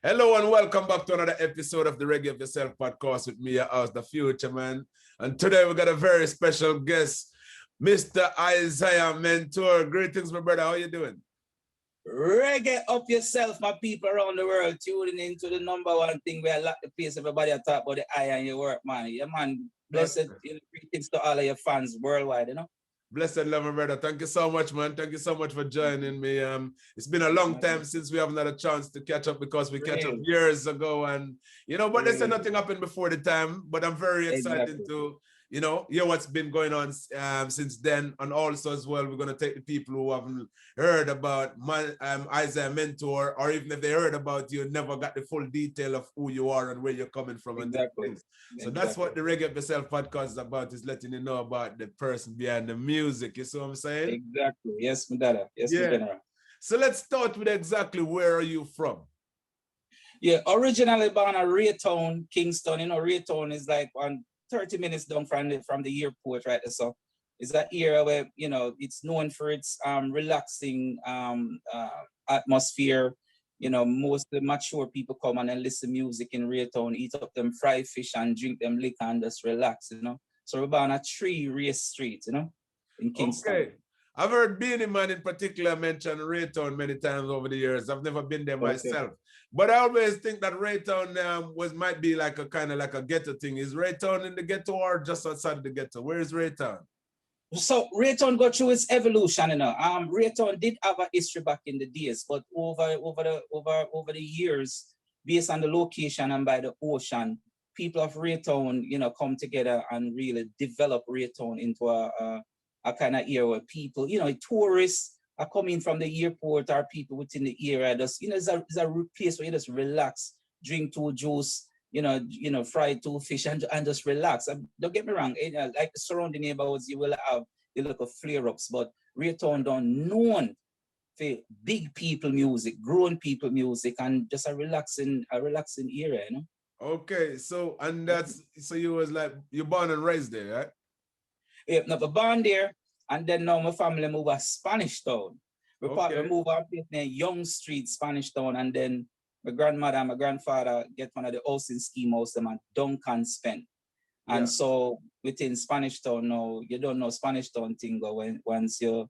Hello and welcome back to another episode of the Reggae of Yourself podcast with me, your host, the Fuchaman. And today we got a very special guest, Mr. Isiah Mentor. Greetings, my brother. How you doing? Reggae up yourself, my people around the world, tuning into the number one thing where I like the place everybody talk about the eye and your work, man. Yeah, man. Blessed greetings to all of your fans worldwide, you know. Blessed love, my brother. Thank you so much, man. Thank you so much for joining me. It's been a long time since we haven't had a chance to catch up because we catch up years ago, and but they said nothing happened before the time. But I'm very excited to hear what's been going on since then, and also as well, we're gonna take the people who haven't heard about Isiah Mentor, or even if they heard about you, never got the full detail of who you are and where you're coming from and things. So that's what the Reggae of Yourself podcast is about, is letting you know about the person behind the music. You see what I'm saying? Exactly. Yes, my dada. Yes, my general. So let's start with exactly where are you from? Yeah, originally born at Raytown, Kingston. You know, Raytown is like 30 minutes down from the airport, right? So it's that area where, it's known for its relaxing atmosphere. Most of the mature people come and then listen to music in Raytown, eat up them fried fish and drink them liquor and just relax, So we're on a 3 Race Street, in Kingston. Okay. I've heard Beanie Man in particular mention Raytown many times over the years. I've never been there myself. But I always think that Raytown might be like a kind of like a ghetto thing. Is Raytown in the ghetto or just outside the ghetto? Where is Raytown? So Raytown got through its evolution, Raytown did have a history back in the days, but over the years, based on the location and by the ocean, people of Raytown, come together and really develop Raytown into a kind of area where people, tourists are coming from the airport, or people within the area. Just, it's a place where you just relax, drink 2 juice, fry 2 fish and just relax. Don't get me wrong, like the surrounding neighborhoods, you will have the local flare-ups, but Raytown don't known for big people music, grown people music, and just a relaxing area, Okay, so you was like, you're born and raised there, right? Yeah, never born there, and then now my family moved to Spanish Town. We moved out in Young Street, Spanish Town, and then my grandmother and my grandfather get one of the housing scheme house them at Duncan Spent. And so within Spanish Town now, you don't know Spanish Town thing, but once you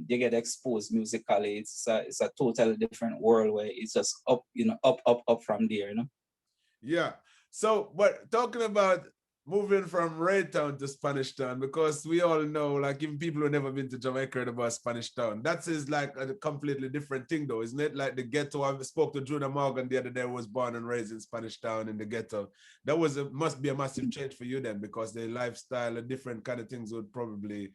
get exposed musically, it's a totally different world where it's just up, up from there, Yeah. So, but talking about moving from Raytown to Spanish Town, because we all know, like even people who never been to Jamaica heard about Spanish Town. That is like a completely different thing, though, isn't it? Like the ghetto. I spoke to Juna Morgan the other day, who was born and raised in Spanish Town in the ghetto. That must be a massive change for you then, because the lifestyle and different kind of things probably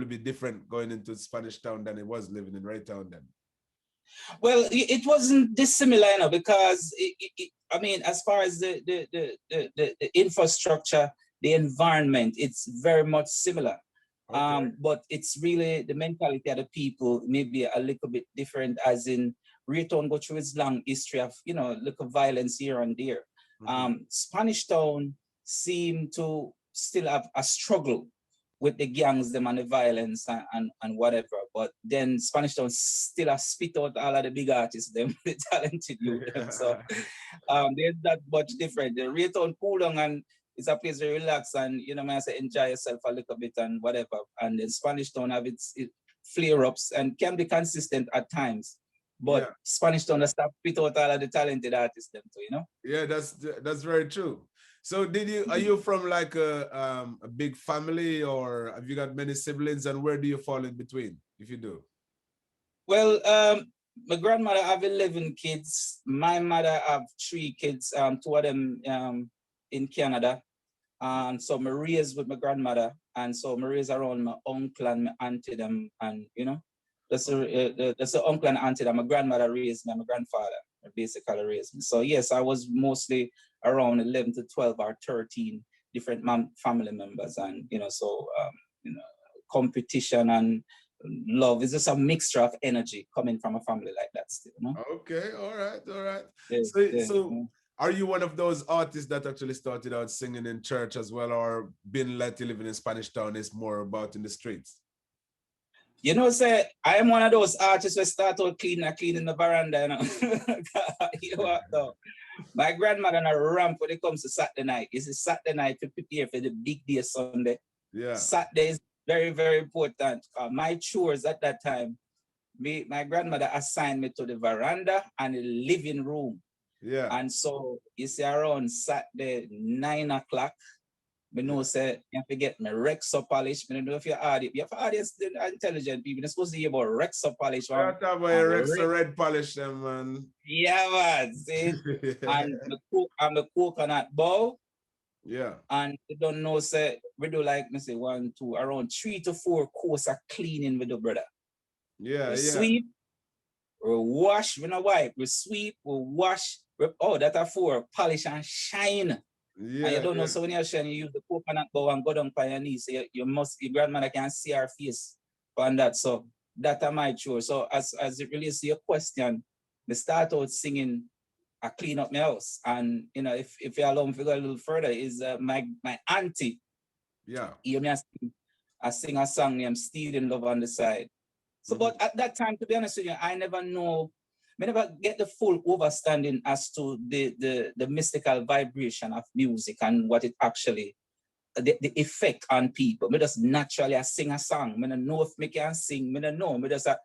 be different going into Spanish Town than it was living in Raytown then. Well, it wasn't dissimilar, because as far as the infrastructure, the environment, it's very much similar. Okay. But it's really the mentality of the people maybe a little bit different, as in Raytown go through its long history of, little violence here and there. Mm-hmm. Spanish Town seem to still have a struggle with the gangs, them and the violence and whatever. But then Spanish Town still have spit out all of the big artists, them, the talented youth. So they're not much different. The Raytown cool down and it's a place to relax and, I say enjoy yourself a little bit and whatever. And then Spanish Town have its flare-ups and can be consistent at times. But Spanish Town has spit out all of the talented artists, them too, Yeah, that's very true. So are you from like a big family, or have you got many siblings, and where do you fall in between, if you do? Well, my grandmother have 11 kids. My mother have 3 kids, 2 of them in Canada. And so I raised with my grandmother, and so I raised around my uncle and my auntie them, and that's the uncle and auntie that my grandmother raised me, and my grandfather basically raised me. So yes, I was mostly around 11 to 12 or 13 different family members, and competition and love is just a mixture of energy coming from a family like that still. Okay, all right. Yeah, so are you one of those artists that actually started out singing in church as well, or been let you living in Spanish Town is more about in the streets? You know, say I am one of those artists who start out cleaning the veranda. You know, you know what though? My grandmother on a ramp when it comes to Saturday night. It's a Saturday night to prepare for the big day Sunday. Yeah. Saturday is very, very important. My chores at that time, my grandmother assigned me to the veranda and the living room. Yeah. And so you see around Saturday 9 o'clock. I know say you have to get my Rexo polish. I don't know if you're audience. You have audience intelligent people. They're supposed to hear about Rexo polish. I talk about Rexo red polish them, man. Yeah, man. See? And the coconut bowl. Yeah. And you don't know, say we do like me say 1, 2, around 3 to 4 course of cleaning with the brother. Yeah, we sweep, we wash, we not wipe, we sweep, we wash, that are 4, polish and shine. Yeah, and you don't know, so when you're shining, you use the coconut bowl and go down by your knees. So your grandmother can see her face on that. So that are my chore. So as it relates to your question, we start out singing I clean up my house. And you know, if you allow me to go a little further, is my auntie. Yeah. Hear me I sing a song named Stealing Love on the Side. So but at that time, to be honest with you, I never get the full understanding as to the mystical vibration of music and what it actually the effect on people. Me just naturally I sing a song. I don't know if me can sing, I don't know. Me just I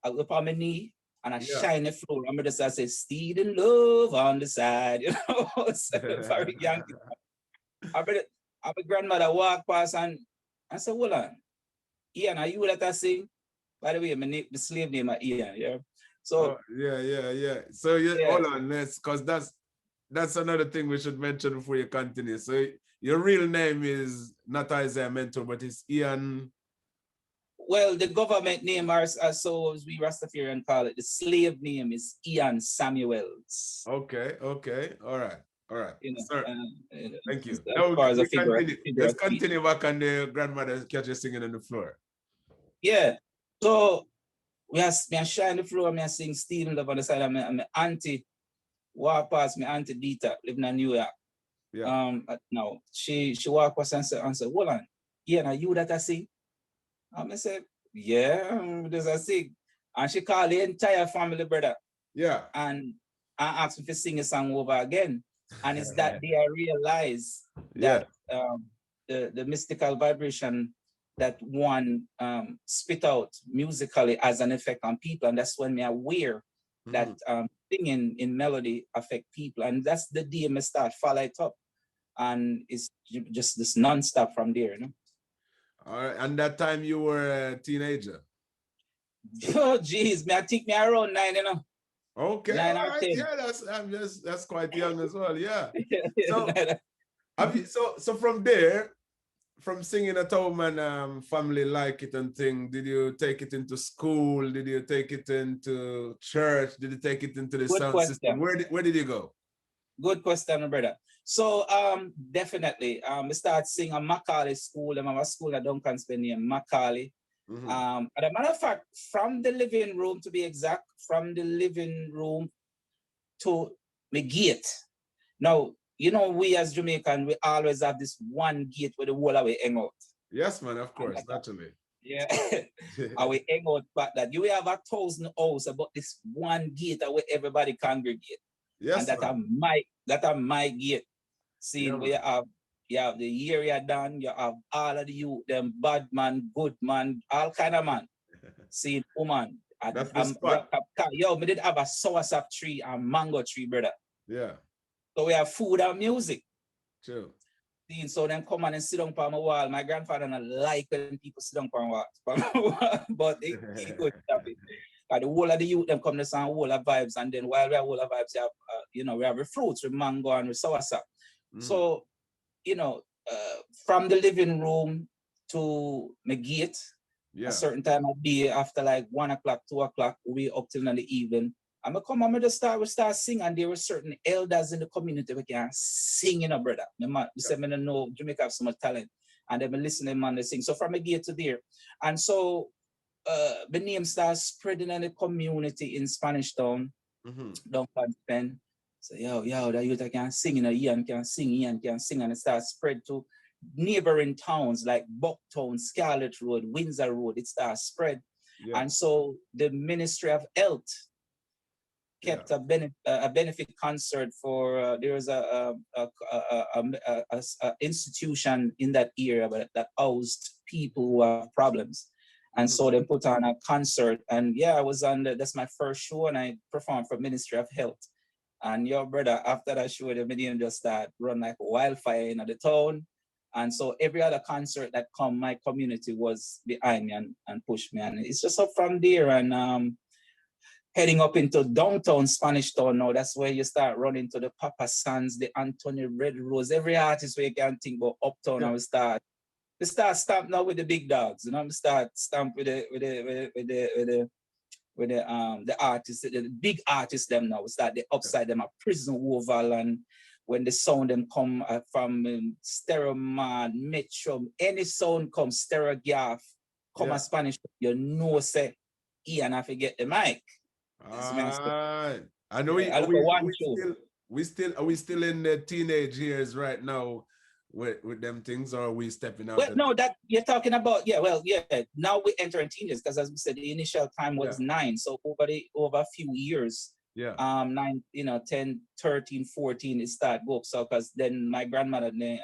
go on my knee and I shine the floor. And I just I say, stealing love on the side, you know. So very young. My grandmother walk past and I said, hold on. Ian, are you that I sing? By the way, the slave name is Ian, yeah. So yeah. So hold on, because that's another thing we should mention before you continue. So your real name is not Isiah Mentor, but it's Ian. Well, the government name, so as we Rastafarian call it, the slave name is Ian Samuels. Okay, all right. You know, sir. Thank you. Let's continue back on the grandmother catch you singing on the floor. Yeah. So me shine the floor, me sing Stealing Love on the side of my auntie walk past, my auntie Dita, living in New York. Yeah. Now she walk past and said, hold on, yeah, now you that I sing? I said, yeah, there's a sing. And she called the entire family, brother. Yeah. And I asked me to sing a song over again. And it's that day I realized that the mystical vibration that one spit out musically as an effect on people. And that's when me aware that singing in melody affect people. And that's the day I start follow it up. And it's just this non-stop from there, you know? All right. And that time you were a teenager? Oh, geez, I think me around 9, you know. Okay, 9 all or right. 10. Yeah, that's quite young as well. Yeah. So from there, from singing at home and family like it and thing, did you take it into school? Did you take it into church? Did you take it into the sound system? Where did you go? Good question, brother. So definitely, we start singing at Macaulay School. I was school at Duncan named Macaulay. As a matter of fact, from the living room, to be exact, from the living room to the gate. Now, you know, we as Jamaican, we always have this one gate where the whole of we hang out. Yes, man, of course, naturally. Yeah. And we hang out back that. You will have 1,000 houses about this one gate where everybody congregate. Yes, and that are my gate. See, we you have the area done, you have all of the youth, them bad man, good man, all kind of man. See, woman. That's the spot. Yo, we did have a soursop tree and mango tree, brother. Yeah. So we have food and music. True. See, so then come on and sit down on my wall. My grandfather don't like when people sit down on my wall, but he good. The whole of the youth them come to some whole of vibes, and then while we have whole of vibes, we have, we have the fruits with mango and with soursop. So, from the living room to the gate, a certain time of day after like 1 o'clock, 2 o'clock, we up till in the evening. I'm gonna come and we start singing, and there were certain elders in the community who can sing, brother. You said, I know Jamaica have so much talent, and they've been listening, man, they sing. So from the gate to there, and so the name starts spreading in the community in Spanish Town, down Pen. So yo, that youth can sing, Ian can sing, and it starts spread to neighboring towns like Bucktown, Scarlet Road, Windsor Road. It starts spread. Yeah. And so the Ministry of Health kept a benefit concert for there was a institution in that area that housed people who have problems, and so they put on a concert. And yeah, I was on that's my first show, and I performed for Ministry of Health. And your brother, after that show, the medium just start run like wildfire in the town. And so every other concert that come, my community was behind me and pushed me. And it's just up from there. And heading up into downtown Spanish Town now, that's where you start running to the Papa Sands, the Anthony Red Rose, every artist where you can think about uptown. And we start stamp now with the big dogs, you know. We start stamp with the artists, the big artists them now. We start the upside them a Prison Oval, and when the sound them come from Stereo Man, Metro, any sound comes, Stereo Gaff, come a Spanish, you know, say, Ian, I forget the mic. I know we still in the teenage years right now with them things, or are we stepping out? Well, no, that you're talking about, now we enter in teenagers, because as we said, the initial time was 9. So over a few years, 9, 10, 13, 14, it start go up. So because then my grandmother, my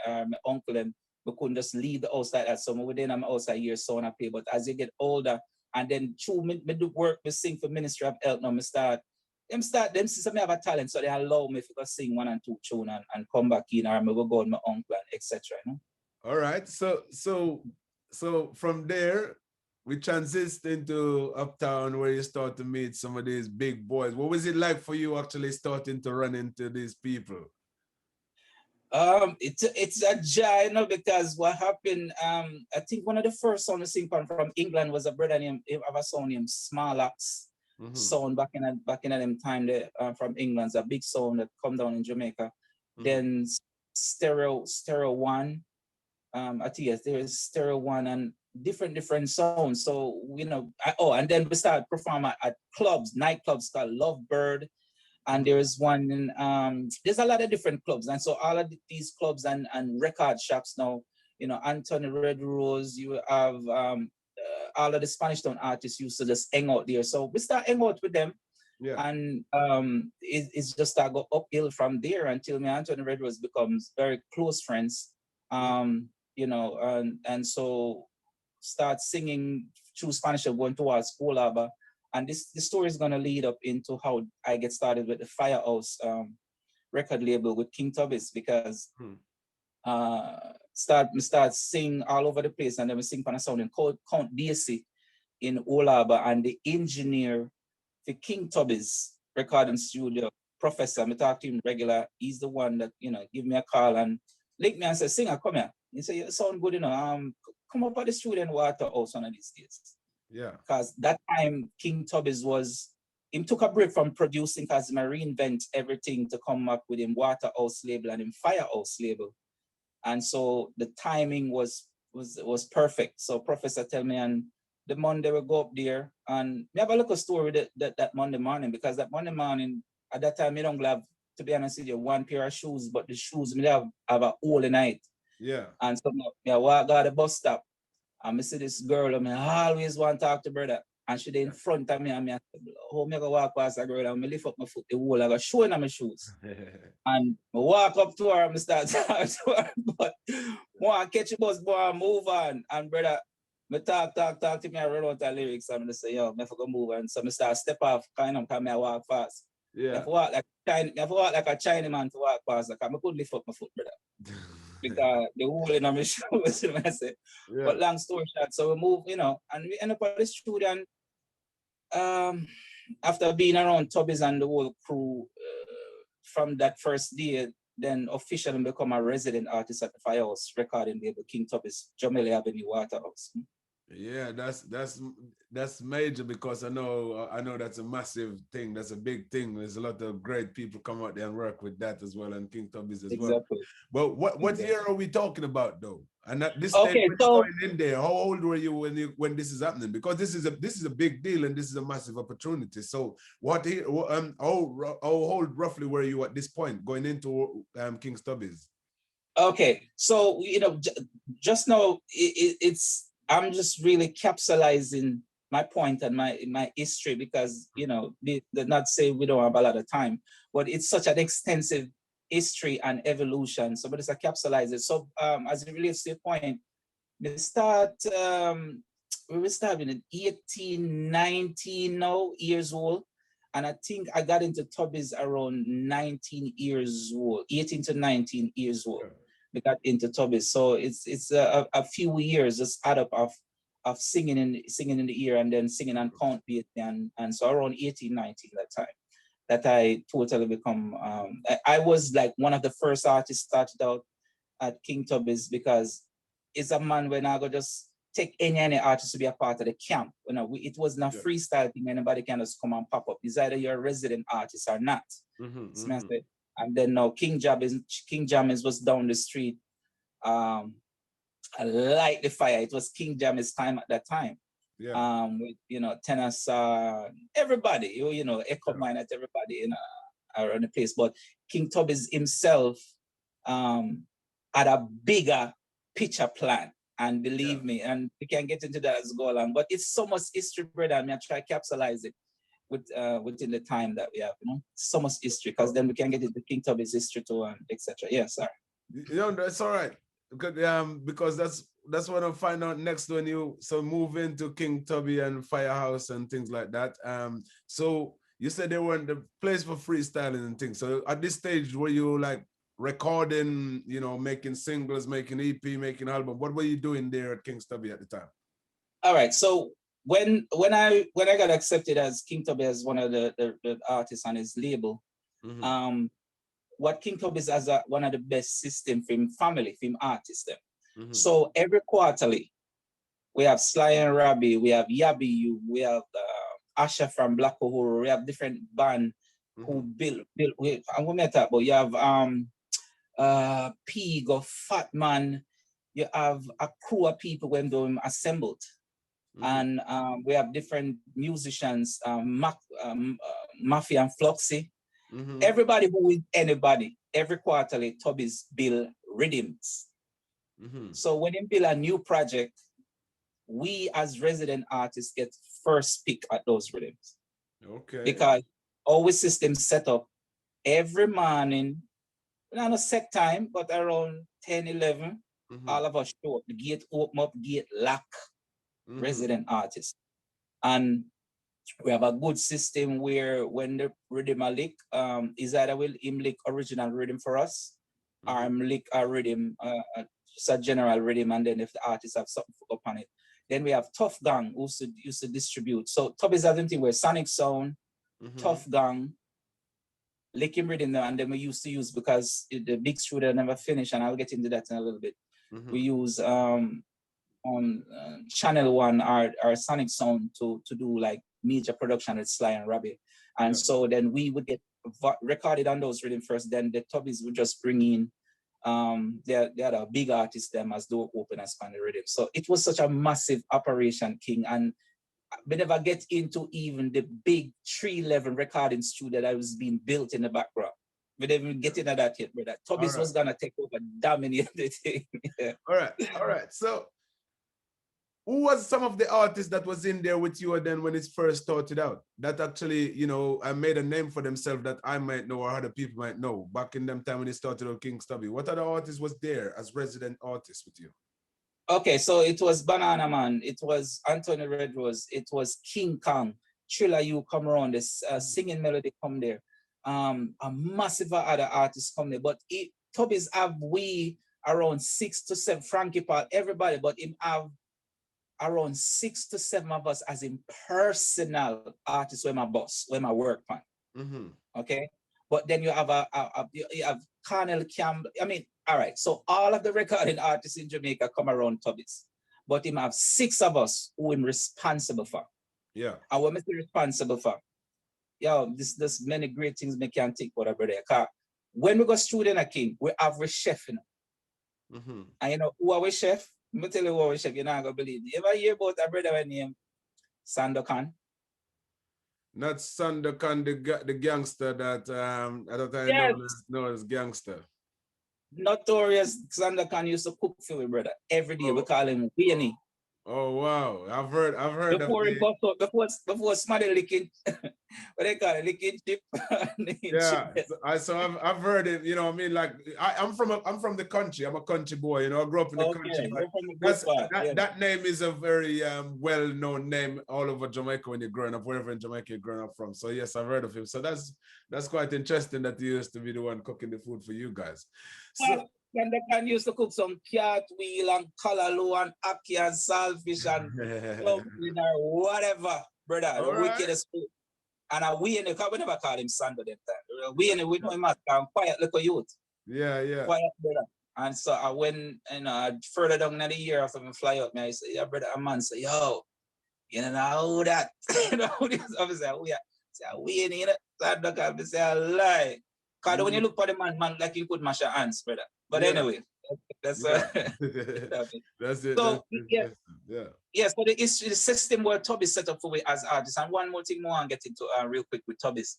uncle, and we couldn't just leave the house like that. So within I'm outside here, so on a pay. But as you get older, and then through me do work, me sing for Ministry of Health. Now me start them since I have a talent, so they allow me to sing 1 and 2 tune and come back in, or me go with my uncle and etc. You know? All right. So from there we transitioned into Uptown, where you start to meet some of these big boys. What was it like for you actually starting to run into these people? It's a joy, you know, because what happened, I think one of the first songs I sing from England was a brother named, have a song named Small Axe sound back in them time there, from England. It's a big sound that come down in Jamaica. Then Stereo One, I think yes, there is Stereo One and different sounds. So, you know, and then we started performing at clubs, nightclubs called Lovebird. And there's one in, there's a lot of different clubs. And so all of these clubs and record shops now, you know, Anthony Red Rose, you have all of the Spanish Town artists used to just hang out there. So we start hang out with them. Yeah. And it's just start go uphill from there until me and Anthony Red Rose becomes very close friends. You know, and so start singing through Spanish going towards school Harbor. And this story is going to lead up into how I get started with the Firehouse record label with King Tubby's, because start sing all over the place, and then we sing on a sound in Count Basie in Olaba, and the engineer for King Tubby's recording studio, Professor, I talk to him regular. He's the one that, you know, give me a call and link me and say, "Singer, come here." He say, "You sound good, you know. Come up at the studio in Waterhouse one of these days." Yeah. Because that time King Tubby's he took a break from producing, because he reinvent everything to come up with him Waterhouse label and him Firehouse label. And so the timing was perfect. So Professor tell me, and the Monday we go up there, and we have a little story that Monday morning, because that Monday morning at that time I don't have, to be honest with you, 1 pair of shoes, but the shoes me have a hole in it. Yeah. And so I walk out the bus stop. And I see this girl, and I always want to talk to brother. And she in front of me, and I said, "Oh, I go walk past that girl, and I lift up my foot, the whole, I go showing her my shoes." And I walk up to her, and I start talking to her, but I want to catch the bus, boy, and move on. And brother, I talk to me, I run out the lyrics, and I say, "Yo, I forgot to move on." So I start step off, kind of, come I walk fast. Yeah. I have to walk like a Chinaman to walk past, because I couldn't lift up my foot, brother. Because the hole in my shoes, I say. Yeah. But long story short, so we move, you know, and we end up at the studio. And after being around Tubby's and the whole crew from that first day, then officially become a resident artist at the Firehouse recording label, King Tubby's, Jamaica Avenue, Waterhouse. Yeah, that's major, because I know that's a massive thing. That's a big thing. There's a lot of great people come out there and work with that as well, and King Tubby's as well. But what year are we talking about though? And at this stage, going in there, how old were you when this is happening? Because this is a big deal, and this is a massive opportunity. So how old roughly were you at this point going into King Tubby's? Okay, so you know, just now it's I'm just really capsulizing my point and my history, because they're not saying we don't have a lot of time, but it's such an extensive history and evolution. So, but it's a capsulize it. So, as it relates to your point, we were starting at 18, 19 now years old. And I think I got into Tubbies around 19 years old, 18 to 19 years old. We got into Tubbies. So it's a few years just add up of singing in the ear and then singing on count beat. And so around 18, 19 that time, that I totally become, I was like one of the first artists started out at King Tubbies, because it's a man when I go just take any artist to be a part of the camp. It wasn't a freestyle thing. Anybody can just come and pop up. It's either you're a resident artist or not. And then now King Jammys was down the street. I light the fire. It was King Jammys time at that time. With Tennis, everybody, Echo Mine at everybody around the place. But King Tubbies himself had a bigger picture plan. And believe me, and we can get into that as we go along. But it's so much history, brother. I try to capsulize it within the time that we have. So much history, because then we can get into King Tubby's history too, and etc. Yeah, sorry. That's all right. Because that's what I'll find out next when you move into King Tubby and Firehouse and things like that. So you said they weren't the place for freestyling and things. So at this stage, were you like recording, making singles, making EP, making album? What were you doing there at King Tubby at the time? All right. So when I got accepted as King Tubby as one of the artists on his label, what King Tubby is as one of the best system for him family, for him artists them. So every quarterly, we have Sly and Robbie, we have Yabi, we have Asha from Black Uhuru, we have different band who build. I'm gonna talk about. You have Pig or Fat Man. You have a crew of people when they're assembled, and we have different musicians, Mafia and Floxy. Everybody who is anybody, every quarterly, Tubbies build rhythms. So when you build a new project, we as resident artists get first pick at those rhythms. Okay. Because our system set up every morning, not a set time, but around 10, 11, all of us show up. The gate open up, gate lock, resident artists. And we have a good system where when the rhythm are lick, is either will him lick original rhythm for us, or him lick a rhythm, just a general rhythm, and then if the artists have something upon it. Then we have Tough Gang who used to distribute. So Tubbies has something where Sonic Sound, Tough Gang, licking rhythm, and then we used to use, because the big studio never finished, and I'll get into that in a little bit. We use on Channel 1 our Sonic Sound to do like major production with Sly and Robbie. And so then we would get recorded on those rhythm first, then the Tubbies would just bring in they had a big artist them as door open and span the rhythm. So it was such a massive operation, King, and we never get into even the big 3-level recording studio that was being built in the background. We didn't even get into that yet, brother. Tubbies was gonna take over, dominate the thing. All right. So who was some of the artists that was in there with you then when it first started out? That actually, I made a name for themselves that I might know or other people might know back in them time when it started out King Tubby. What other artists was there as resident artists with you? Okay, so it was Banana Man, it was Anthony Redrose, it was King Kong, Trilla You come around, this singing melody come there. A massive other artists come there, but Tubbies have we around 6 to 7, Frankie Paul, everybody, but him have around 6 to 7 of us as in personal artists where my boss, where my work on. Okay. But then you have you have Colonel Campbell. I mean, all right. So all of the recording artists in Jamaica come around Tubbies. But him have 6 of us who him responsible for. Yeah. And what I'm responsible for? There's many great things we can take whatever there. Because when we go student a King, we have a chef, And who are we chef? I'm going to tell you what we chef, you're not going to believe me. You ever hear about a brother named Sandokan? Not Sandokan, the gangster that I don't know as gangster. Notorious Sandokan used to cook for me, brother. Every day we call him Weenie. Oh wow, I've heard of Before it the. got up, before somebody licking, what they call it, licking chip. Yeah, I've heard it. You know, I mean, like I'm from the country. I'm a country boy. You know, I grew up in the country, Okay, but you're from a good that's part. Yeah. that name is a very well-known name all over Jamaica when you're growing up, wherever in Jamaica you're growing up from. So yes, I've heard of him. So that's quite interesting that he used to be the one cooking the food for you guys. So And they can used to cook some cartwheel and callaloo and ackee and saltfish and dumpling or whatever, brother. The all right. wickedest food. And we in the car, we never call him Sando that time. We in the, we know him as a quiet little youth. Yeah, yeah. Quiet brother. And so I went, further down in the year after me fly out, I say, yeah, brother, a man say, yo, you know how that, you know, this obviously we in here, so I don't have to say a lie. Because when you look for the man like you could mash your hands, brother. But Yeah. anyway, that's Yeah. that's it. So yeah. Yeah. Yeah, so the system where Tubby set up for we as artists. And one more thing more and get into real quick with Tubby's.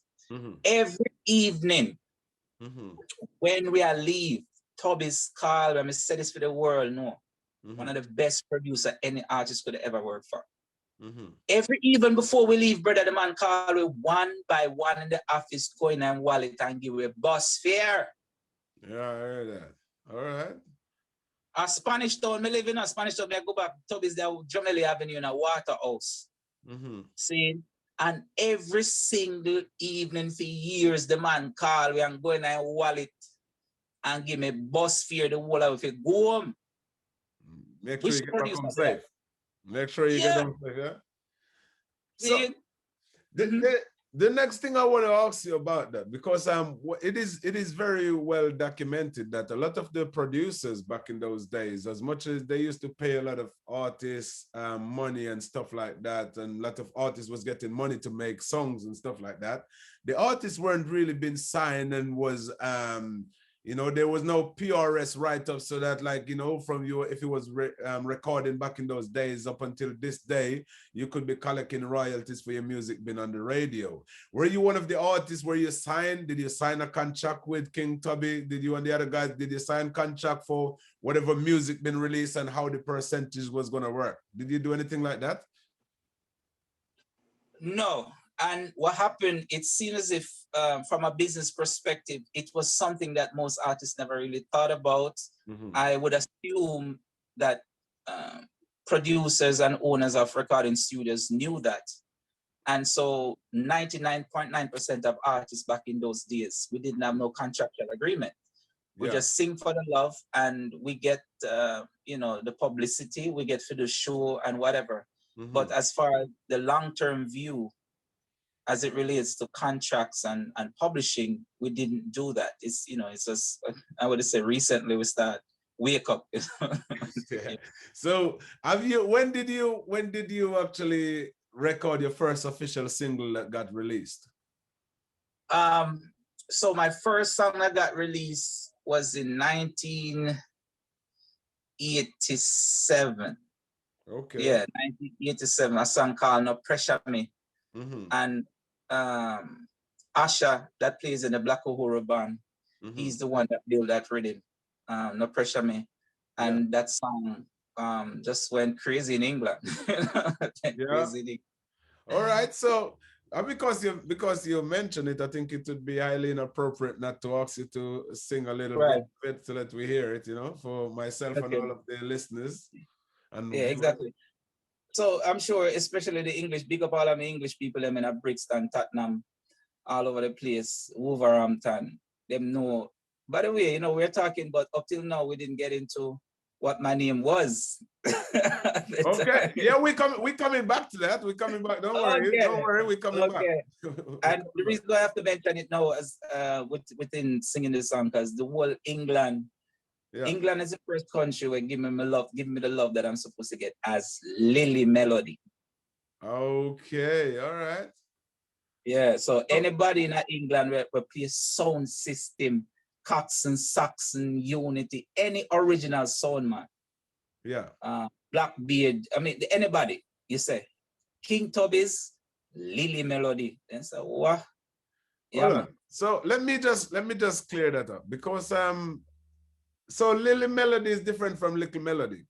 Every evening when we are leave, Tubby's call, and I said this for the world, no. One of the best producer any artist could ever work for. Every even before we leave, brother, the man call we one by one in the office, going and wallet and give we a bus fare. Yeah, I heard that. All right. A Spanish town, me live in a Spanish town, I go back to Tubby's there, Jameli Avenue in a Waterhouse. See? And every single evening for years, the man call me and go in and wallet and give me bus fare the whole of it. Go home. Make sure you get back home safe. Make sure you get home safe, yeah? So the next thing I want to ask you about that, because it is very well documented that a lot of the producers back in those days, as much as they used to pay a lot of artists money and stuff like that, and a lot of artists was getting money to make songs and stuff like that, the artists weren't really being signed and was you know, there was no PRS write-up, so that, like, you know, from you, if it was recording back in those days up until this day, you could be collecting royalties for your music being on the radio. Were you one of the artists where you signed? Did you sign a contract with King Tubby? Did you and the other guys, did you sign contract for whatever music been released and how the percentage was going to work? Did you do anything like that? No. And what happened, it seemed as if from a business perspective, it was something that most artists never really thought about. I would assume that producers and owners of recording studios knew that. And so 99.9% of artists back in those days, we didn't have no contractual agreement. We just sing for the love and we get, you know, the publicity, we get for the show and whatever. But as far as the long-term view, as it relates to contracts and publishing, we didn't do that. It's, you know, it's just, I would say recently we start wake up. Yeah. So when did you actually record your first official single that got released? So my first song that got released was in 1987. Okay. Yeah, 1987, a song called No Pressure Me. And Asha, that plays in the Black Uhuru band, he's the one that built that rhythm, No Pressure Me. And that song just went crazy in England. Crazy. All right, so because you mentioned it, I think it would be highly inappropriate not to ask you to sing a little bit so that we hear it, you know, for myself and all of the listeners. And yeah, exactly. So I'm sure, especially the English, big up all of the English people, I mean, at Brixton, Tottenham, all over the place, Wolverhampton, them know. By the way, you know, we're talking, but up till now, we didn't get into what my name was. Okay, yeah, we coming back to that. We're coming back. Don't worry, we're coming back. And the reason I have to mention it now is within singing this song, because the whole England is the first country where give me the love that I'm supposed to get as Lily Melody. Okay, all right. Yeah, so anybody in England where play sound system, Coxsone, Saxon, Unity, any original sound man. Yeah. Blackbeard, I mean anybody, you say King Tubby's Lily Melody. And so what? Yeah. So let me just clear that up, because so Lily Melody is different from Little Melody.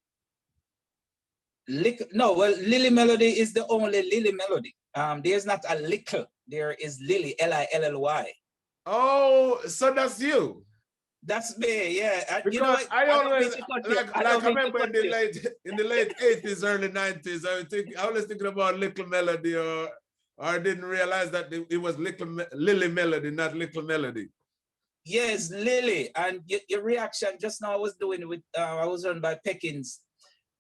Lily Melody is the only Lily Melody. There's not a little. There is Lily, Lilly. Oh, so that's you. That's me, yeah. Because you know what? I always I remember in the late 80s, early 90s, I was thinking about Little Melody, or I didn't realize that it was Lily Melody, not Little Melody. Yes, Lily. And your reaction just now I was doing with I was run by Peckins.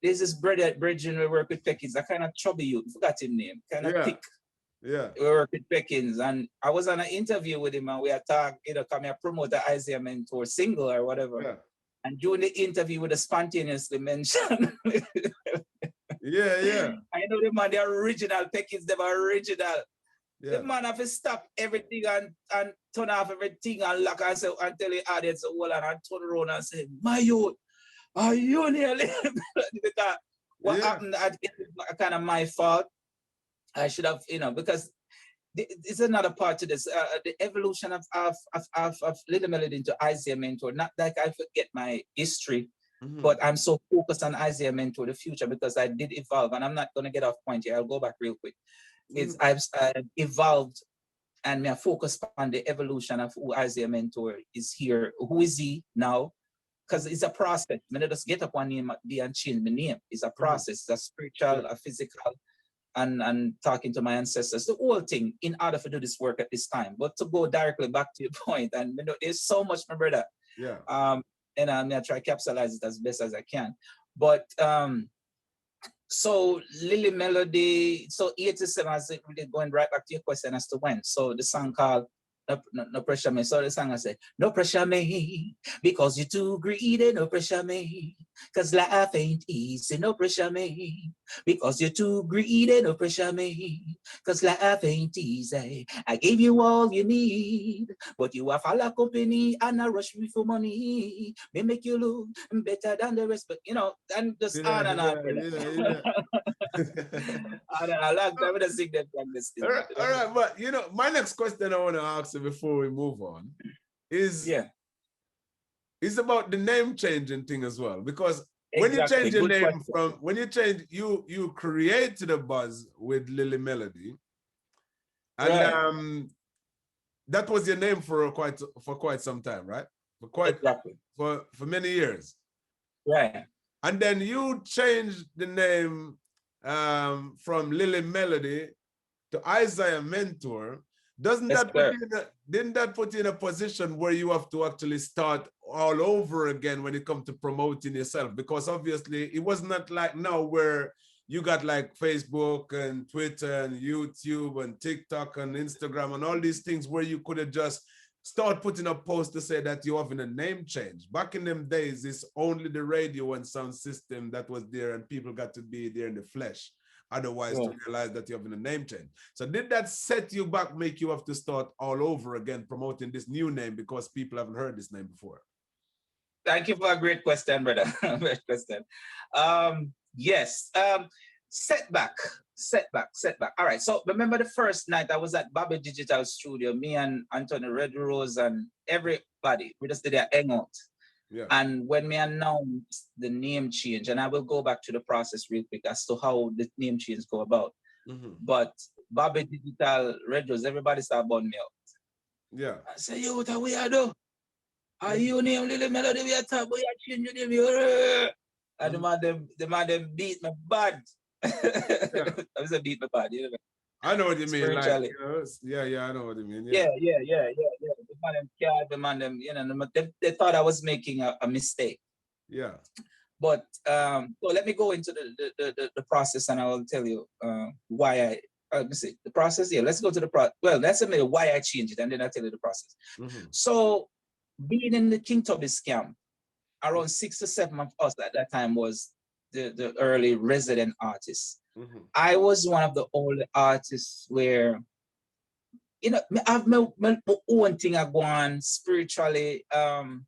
This is Bridget we work with Peckins. I kind of trouble you. Forgot his name. Kind of thick. Yeah. We work with Peckins, and I was on an interview with him, and we are talking, come here, promote the Isiah Mentor single or whatever. Yeah. And during the interview, we spontaneously mentioned. Yeah. I know the man, the original Peckins, the original. Yeah. The man have to stop everything and turn off everything and lock and say and tell the audience, hold on, and turn around and say, my youth, are you nearly? Because what happened, it's kind of my fault. I should have, because it's another part to this. The evolution of Little Melody into Isiah Mentor. Not like I forget my history, but I'm so focused on Isiah Mentor, the future, because I did evolve, and I'm not going to get off point here. I'll go back real quick. I've evolved, and I focus on the evolution of who Isiah Mentor is here. Who is he now? Because it's a process. I don't just get up one day and change my name. It's a process. It's a spiritual, a physical, and talking to my ancestors, the whole thing, in order to do this work at this time. But to go directly back to your point, and there's so much, my brother. Yeah. And I'm gonna try to capsulize it as best as I can. But so Lily Melody, so 87, I said, really going right back to your question as to when. So the song called No Pressure Me. So the song I said, no pressure me, because you're too greedy, no pressure me. Cause life ain't easy, no pressure me. Because you're too greedy, no pressure me. Cause life ain't easy. I gave you all you need, but you have a company and I rush me for money. May make you look better than the rest, but and just on and on. Yeah. I like that. I sing that from this. All right, but my next question I want to ask you before we move on is about the name changing thing as well, because when you change your name you created a buzz with Lily Melody, and that was your name for quite some time, right? For many years, right? And then you changed the name from Lily Melody to Isiah Mentor. Didn't that put you in a position where you have to actually start all over again when it comes to promoting yourself? Because obviously it was not like now where you got like Facebook and Twitter and YouTube and TikTok and Instagram and all these things where you could have just start putting up posts to say that you're having a name change. Back in them days, it's only the radio and sound system that was there, and people got to be there in the flesh. Otherwise, to realize that you're having a name change. So did that set you back, make you have to start all over again, promoting this new name because people haven't heard this name before? Thank you for a great question, brother. Great question. Yes. Setback. All right. So remember the first night I was at Bobby Digital Studio, me and Anthony Red Rose and everybody, we just did a hangout. Yeah. And when we announced the name change, and I will go back to the process real quick as to how the name change go about. But Bobby Digital Red Rose, everybody started burning me out. Yeah. I say, yo, what are we do? Are you name Lily Melody? We are talking about change your name. And the man them beat me bad. I was a beat me bad, I know what you mean. Like, I know what you mean. Yeah. The man them cared, the man them, they thought I was making a mistake. Yeah. But so let me go into the process, and I will tell you why let's see the process. Yeah, let's go to the process. Well, let's admit why I changed it, and then I'll tell you the process. So being in the King Tubby's camp, around 6 to 7 of us at that time was the early resident artists. I was one of the only artists where, I have my own thing I go on spiritually, my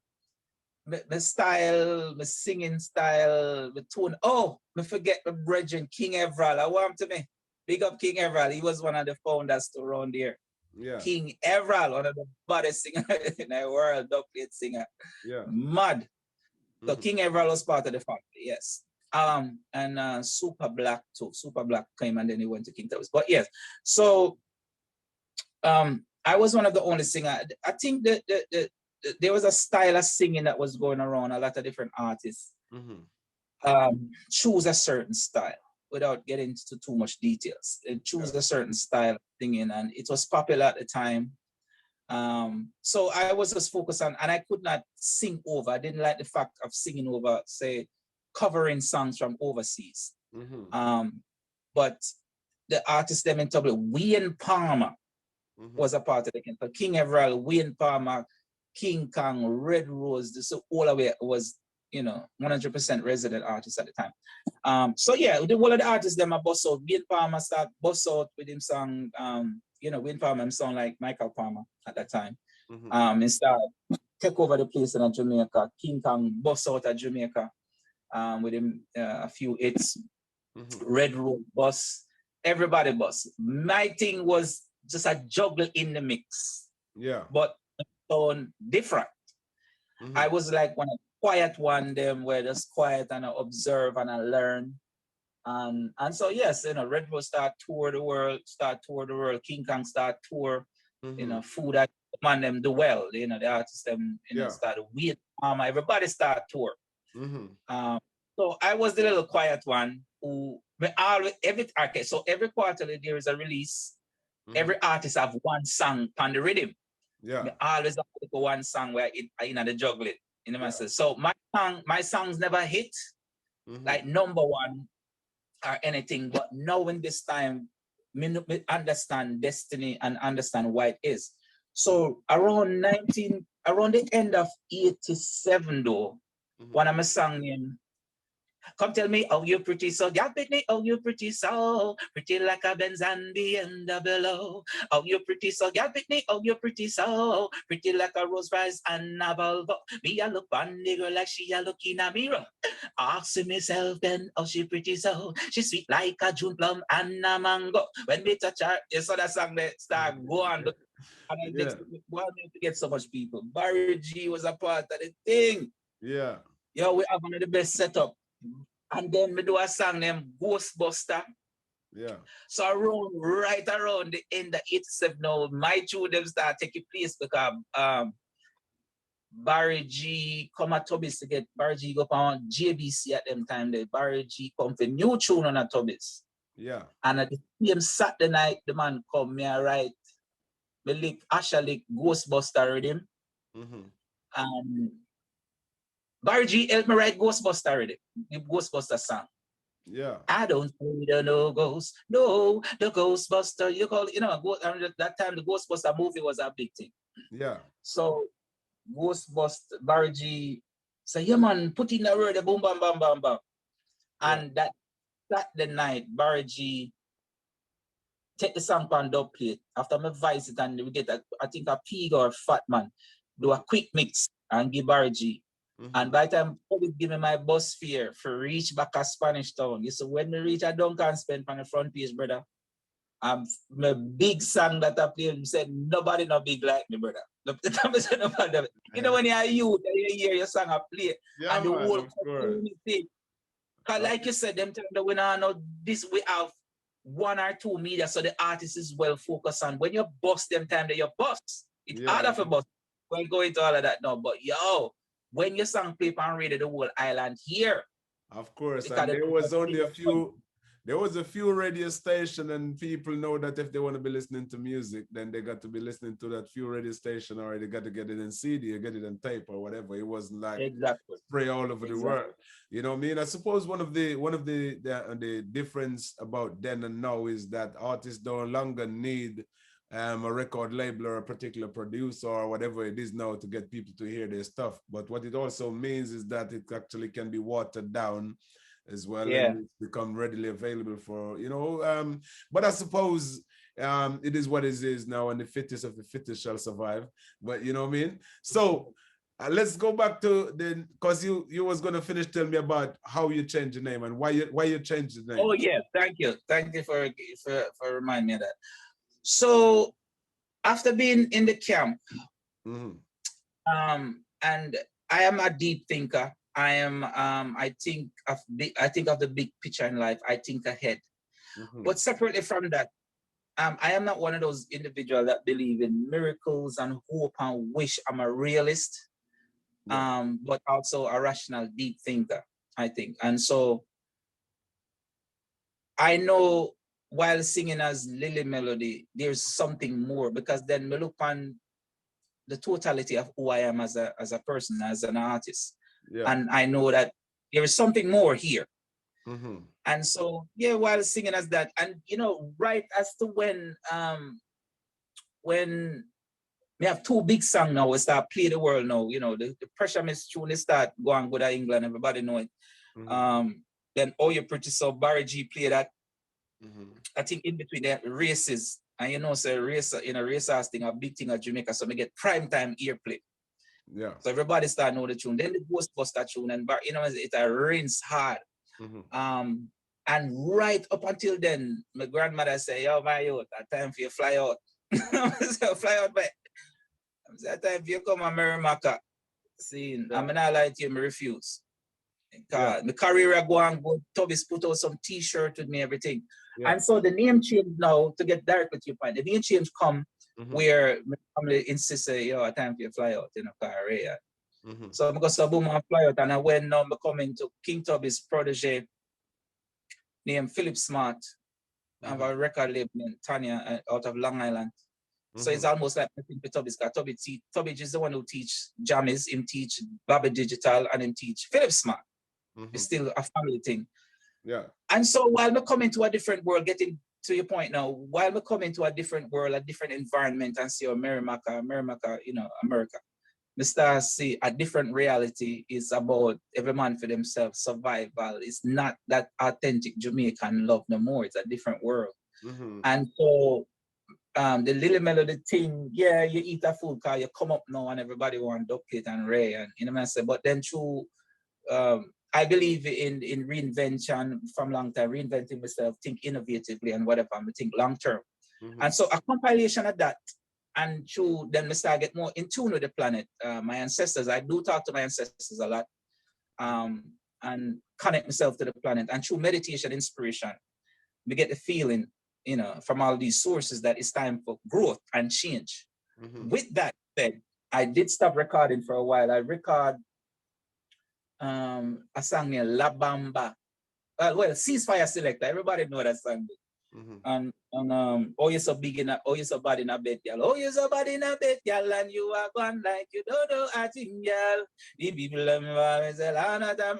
style, my singing style, my tone. Oh, I forget my brethren, King Everall. I want to me. Big up King Everall. He was one of the founders around there. Yeah. King Everall, one of the baddest singers in the world, dub plate singer. Yeah. Mad. So King Everall was part of the family, yes. And Super Black too. Super Black came and then he went to King Towers. But yes, so I was one of the only singers. I think that there was a style of singing that was going around. A lot of different artists choose a certain style without getting into too much details. They choose a certain style of singing, and it was popular at the time. So I was just focused on, and I could not sing over. I didn't like the fact of singing over, say, covering songs from overseas. But the artists them in trouble, Wayne Palmer was a part of the camp. King Everall, Wayne Palmer, King Kong, Red Rose, this all the way was, 100% resident artists at the time. So yeah, the one of the artists them a bust out. Wayne Palmer start bust out with him song, Wayne Palmer him sound like Michael Palmer at that time. And start take over the place in Jamaica. King Kong bust out at Jamaica with him a few hits. Red Rose bus, everybody bus. My thing was just a juggle in the mix. Yeah. But sound different. I was like one of the quiet one, them where just quiet and I observe and I learn. And so yes, Red Rose start tour the world, King Kong start tour, Food I man them do well, the artists them, start Wayne Palmer, everybody start tour. So I was the little quiet one who so every quarterly there is a release. Every artist have one song on the rhythm. Yeah. I always have one song where the juggle it. So my songs never hit like number one or anything, but now in this time, me understand destiny and understand why it is. So around the end of 87 though, one of my songs named Come Tell Me How You Pretty So, yeah, Britney, how you pretty so, pretty like a Benz and BMW. How you pretty so, yeah, Britney, how you pretty so, pretty like a Rolls Royce and a Volvo. Me a look on the girl like she a look in a mirror. Asking myself then, how she pretty so, she sweet like a June plum and a mango. When we touch her, you saw that song that start go on. And I to get so much people. Barry G was a part of the thing. Yeah. Yo, we have one of the best setup. And then we do a song named Ghostbuster. Yeah. So right around the end of 87 now, my two them start taking place because Barry G come at Tubis to get Barry G go on JBC at them time. The Barry G come for new tune on a Tubis. Yeah. And at the same Saturday night, the man come me and write me lick Asha lick Ghostbuster rhythm. And Barry G helped me write Ghostbuster already, the Ghostbuster song. Yeah. I don't need no ghost, no, the Ghostbuster. You call that time the Ghostbuster movie was a big thing. Yeah. So Ghostbuster, Barry G said, yeah man, put in the word, boom, bam, bam, bam, bam. And that the night, Barry G take the song on dub plate. After me voice it and we get I think a pig or a fat man, do a quick mix and give Barry G. And by the time I give me my bus fare for reach back to Spanish Town, you see when we reach a Duncan spend on the front page, brother. My big song that I played said nobody not big like me, brother. You know when you're youth, you hear your song I play, and the whole community. Because like you said, them time that we know this we have one or two media, so the artist is well focused on. When you bust them time that you bust, it's harder for bust. We'll go into all of that now, but yo. When your song play on radio, the whole island here. Of course, and there was a few radio stations, and people know that if they want to be listening to music, then they got to be listening to that few radio station, or they got to get it in CD or get it in tape or whatever. It wasn't like spray all over the world. You know what I mean? I suppose one of the difference about then and now is that artists no longer need a record label or a particular producer or whatever it is now to get people to hear their stuff. But what it also means is that it actually can be watered down as well, and it's become readily available for, but I suppose it is what it is now, and the fittest of the fittest shall survive. But you know what I mean? So let's go back to because you was going to finish telling me about how you changed the name and why you changed the name. Oh yeah, thank you for reminding me of that. So after being in the camp, and I am a deep thinker. I am I think of the big picture in life. I think ahead. But separately from that, I am not one of those individuals that believe in miracles and hope and wish. I'm a realist, but also a rational, deep thinker, I think. And so I know while singing as Lily Melody, there's something more, because then we look on the totality of who I am as a person, as an artist. Yeah. And I know that there is something more here. Mm-hmm. And so, yeah, while singing as that, and you know, right as to when we have two big songs now, we start play the world now, you know, the pressure miss tune, they start going good at England, everybody know it. Then Oh You Pretty So Barry G play that. I think in between the races, and you know, so race in a racers thing, a big thing at Jamaica, so we get prime time airplay. Yeah. So everybody start know the tune. Then the Ghostbuster tune, and you know, it rinse hard. And right up until then, my grandmother say, "Yo, my youth, that time for you fly out." So fly out, but that time for you come to Merrimaca. See, I'm not lie to you, I refuse. My career go on good. Toby's put out some t-shirt with me, everything. And so the name change now, to get direct with your point, the name change come where my family insists, yo, a time for you fly out in a career. So I'm going to boom and fly out, and I went now coming to King Toby's protege named Philip Smart. I have a record label named Tanya out of Long Island. So it's almost like nothing for Toby's, because Toby is the one who teach jammies, him teach Bobby Digital, and him teach Philip Smart. It's still a family thing. Yeah. And so while we're coming to a different world, getting to your point now, while we're coming to a different world, a different environment, and see Merrimaca, you know, America, we start see a different reality is about every man for themselves, survival. It's not that authentic Jamaican love no more. It's a different world. And so the Lily Melody thing, yeah, you eat a food car, you come up now and everybody want duck it and Ray, and you know what I say. But then through I believe in reinvention from long time, reinventing myself, think innovatively and whatever, I think long term. And so a compilation of that, and through then we start get more in tune with the planet. My ancestors, I do talk to my ancestors a lot, and connect myself to the planet. And through meditation, inspiration, we get the feeling, you know, from all these sources that it's time for growth and change. With that said, I did stop recording for a while. I record a song named La Bamba. Well, Ceasefire Selector. Everybody know that song. And oh, you're so big in a, oh, you're so bad in a bed, girl. Oh, you're so bad in a bed, girl, and you are gone like you don't know a thing, girl. The people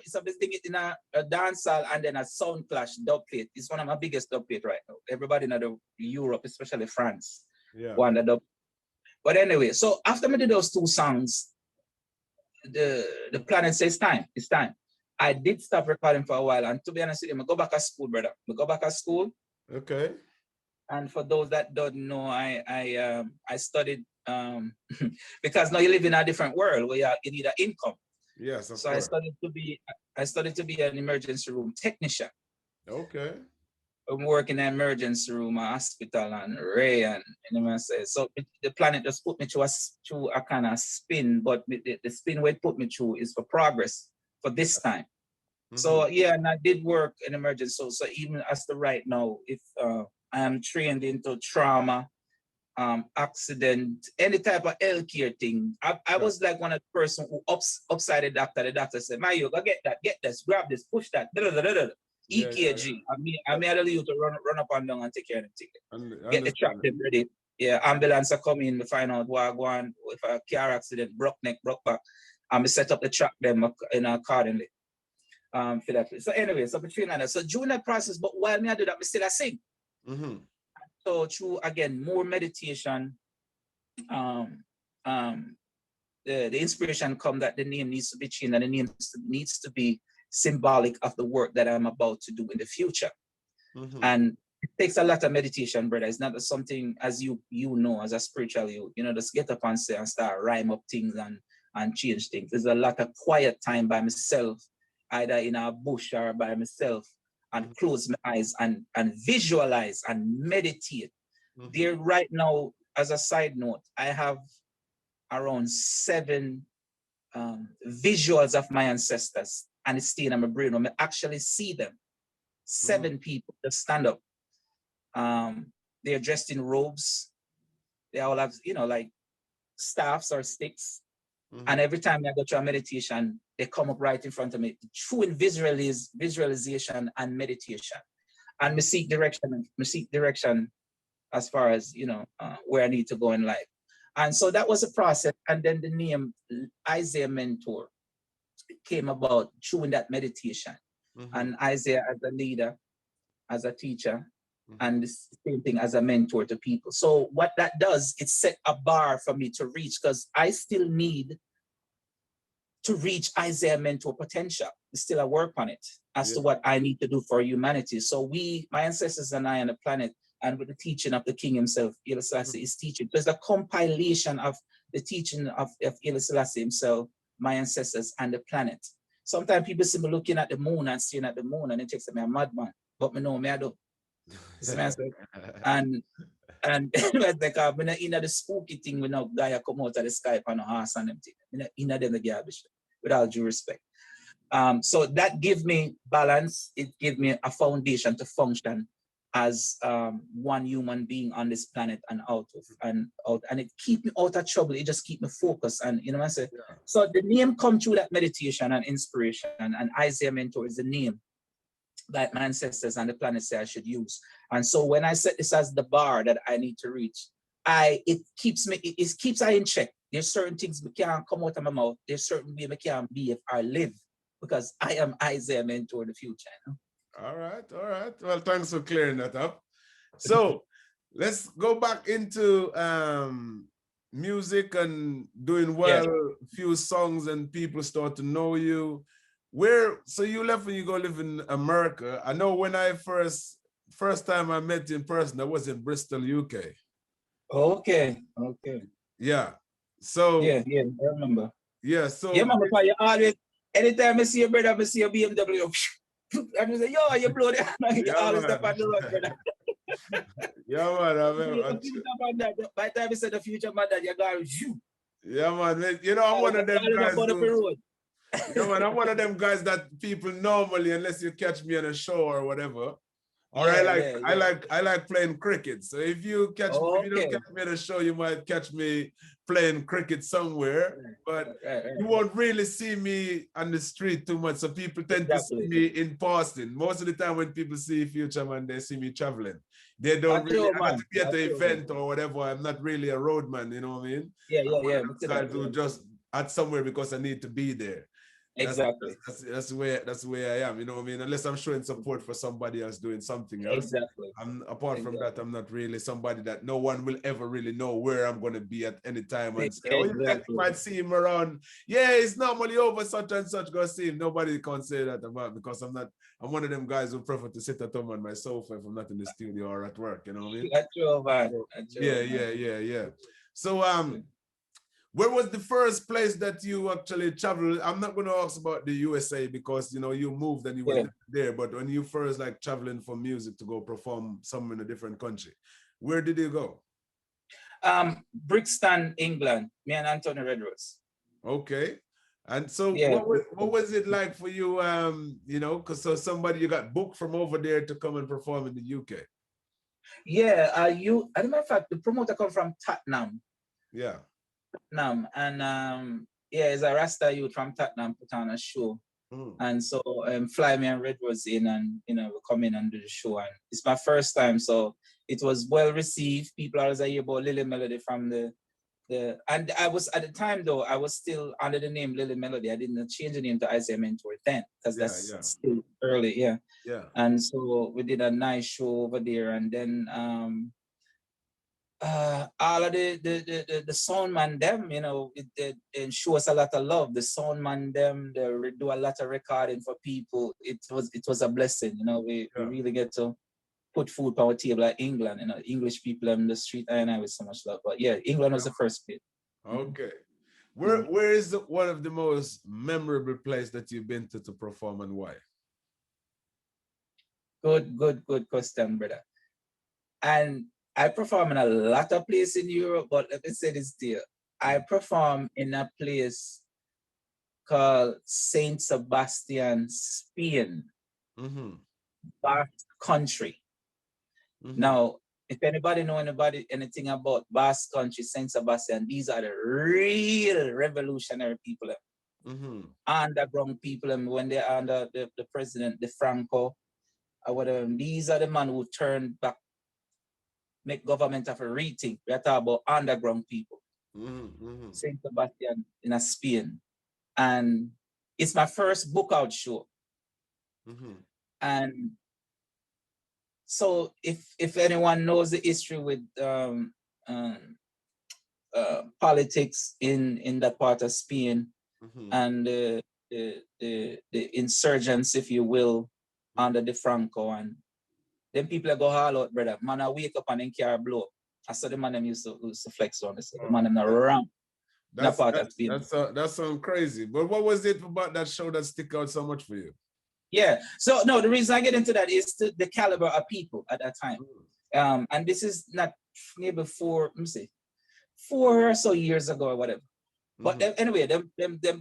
so this thing it in a dance hall, and then a sound clash dub plate. It's one of my biggest dub plate right now. Everybody know the Europe, especially France. One the dub. But anyway, so after I did those two songs, the planet says it's time. I did stop recording for a while, and to be honest with you, I go back to school, brother. I go back to school. Okay. And for those that don't know, I studied because now you live in a different world where you need an income. Yes, of so course. I studied to be an emergency room technician. Okay. I'm working in an emergency room, a hospital, and Ray, and you know what I say. So the planet just put me through a kind of spin, but the spin where it put me through is for progress for this time. So yeah, and I did work in emergency. So even as to right now, if I am trained into trauma, accident, any type of healthcare thing. I was like one of the person who upside the doctor. The doctor said, "Mayo, go get that, get this, grab this, push that, EKG. I may allow you to run up and down and take care of the get the trap ready. Yeah, ambulance are coming in to find out what go on if a car accident, broke neck, broke back. And set up the track them accordingly. For that. So anyway, so between that, so during that process, but while me I do that, me still I sing. So through again more meditation, the inspiration come that the name needs to be changed, and the name needs to be symbolic of the work that I'm about to do in the future. And it takes a lot of meditation, brother. It's not something as you know as a spiritual you know just get up and say and start rhyme up things and change things. There's a lot of quiet time by myself, either in a bush or by myself, and close my eyes and visualize and meditate. There right now, as a side note, I have around 7 visuals of my ancestors, and it's staying in my brain. When I actually see them, 7 people just stand up. They're dressed in robes. They all have, like staffs or sticks. And every time I go to a meditation, they come up right in front of me, true in visualization and meditation. And me seek direction as far as, where I need to go in life. And so that was a process. And then the name Isiah Mentor came about through that meditation. And Isiah as a leader, as a teacher, and the same thing as a mentor to people. So what that does, it set a bar for me to reach, because I still need to reach Isiah Mentor potential. Still I work on it as to what I need to do for humanity. So my ancestors and I on the planet, and with the teaching of the king himself, Haile Selassie is teaching. There's a compilation of the teaching of Haile Selassie himself, my ancestors, and the planet. Sometimes people see me looking at the moon and staring at the moon, and it takes me a madman. But me know me I do. And like I'm not in the spooky thing when no guy come out of the sky on a horse and them thing. I'm not in them the garbage, with all due respect. So that gives me balance. It gives me a foundation to function as one human being on this planet and out, and it keep me out of trouble. It just keep me focused. And what I say. So the name come through that meditation and inspiration, and Isiah Mentor is the name that my ancestors and the planet say I should use. And so when I set this as the bar that I need to reach, it keeps I in check. There's certain things we can't come out of my mouth. There's certain way we can't be if I live, because I am Isiah Mentor in the future. All right. Well, thanks for clearing that up. So let's go back into music and doing well. Few songs and people start to know you. So you left when you go live in America. I know when I first time I met you in person, I was in Bristol, UK. Okay. Yeah. So yeah, I remember. Yeah. So yeah, man, you always, anytime I see your brother, I see your BMW. And you say, yo, you blow the you always step on the road, brother. Yeah, man. By the time you said the future man, that you're going, yeah, man. I'm one of them guys. I'm one of them guys that people normally, unless you catch me on a show or whatever, or I like playing cricket. So if you catch me, if you don't catch me on a show, you might catch me playing cricket somewhere, but you won't really see me on the street too much. So people tend to see me in passing. Most of the time when people see Fuchaman, they see me traveling. They don't really have to be at the event or whatever. I'm not really a roadman, you know what I mean? Yeah. Guys who just at somewhere because I need to be there. Exactly. That's the way I am, you know what I mean? Unless I'm showing support for somebody else doing something else. Exactly. Apart from that, I'm not really somebody that no one will ever really know where I'm going to be at any time and say, you might see him around. Yeah, it's normally over such and such, go see him. Nobody can say that about, because I'm one of them guys who prefer to sit at home on my sofa if I'm not in the studio or at work, you know what I mean? That's true, man. Yeah. So where was the first place that you actually traveled? I'm not going to ask about the USA because, you moved and you were there. But when you first traveling for music to go perform somewhere in a different country, where did you go? Brixton, England. Me and Anthony Redrose. Okay. And so what was it like for you, because somebody you got booked from over there to come and perform in the UK? Yeah, as a matter of fact, the promoter come from Tottenham. Yeah. And it's a Rasta youth from Tottenham put on a show. And so Fly Me and Red was in, and we come in and do the show, and it's my first time, so it was well received. People always hear about Lily Melody from and I was at the time though, I was still under the name Lily Melody. I didn't change the name to Isiah Mentor then, because that's still early. Yeah. And so we did a nice show over there, and then all of the sound man them, it show us a lot of love. The sound man them, they do a lot of recording for people. It was a blessing, we really get to put food on our table like England, English people in the street, and I with so much love. But yeah, England was the first bit. Okay. Where is one of the most memorable place that you've been to perform, and why? Good question, brother. And I perform in a lot of places in Europe, but let me say this to you. I perform in a place called Saint Sebastian, Spain, Basque Country. Now, if anybody know anything about Basque Country, Saint Sebastian, these are the real revolutionary people, underground people, and when they're under the president, the Franco, or whatever, these are the men who turned back, make government have a rethink. We are talking about underground people. Saint Sebastian in Spain. And it's my first book out show. And so if anyone knows the history with politics in that part of Spain and the insurgents, if you will, under the Franco, and then people go all out, brother. Man, I wake up and then car blow up. I saw the man them used to flex on this. The man them not around. That sounds crazy. But what was it about that show that stick out so much for you? Yeah. So no, the reason I get into that is the caliber of people at that time. And this is not maybe 4 or so years ago or whatever. But anyway, them